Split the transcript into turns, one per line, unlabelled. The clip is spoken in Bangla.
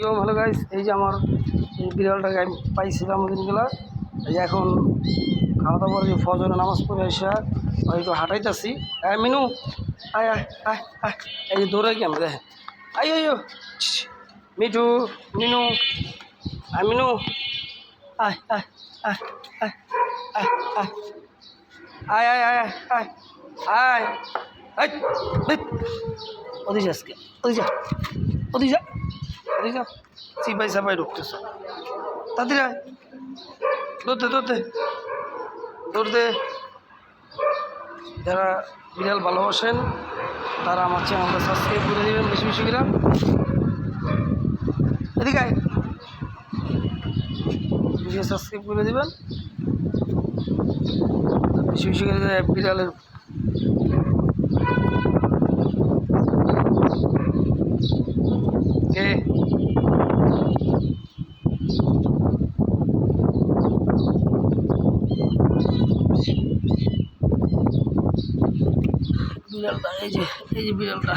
হ্যালো গাইস, এই যে আমার এই বিড়ালটাকে আমি পাইছিলাম দিনগুলা। এই যে এখন খাওয়া দাওয়া করে ফজরের নামাজ পড়ে এসে একটু হাঁটাইতেছি। আয় মিনু, আয় আয় আয় আয়, এই যে দৌড়াই কি আমি দেখেন। আয় আয় মিঠু, মিনু, আয় মিনু, আয় আয় আয় আয় আয় আয় আয় আয় আয় আয় আয় আয় ওদি যা আজকে, ওদি যা, ওদি যা, ওদি যা, সিপাই সাপাই ঢুকতেছ তাড়াতাড়ি আয়, দৌড়তে দৌড়তে দৌড়তে। যারা বিড়াল ভালোবাসেন তারা আমার চ্যানেলটা সাবস্ক্রাইব করে দেবেন বেশি বেশি করে। এদিকে আয়, ভিডিও সাবস্ক্রাইব করে দেবেন বেশি বেশি করে। বিড়ালের কে বিড়ালটা, এই যে বিড়ালটা।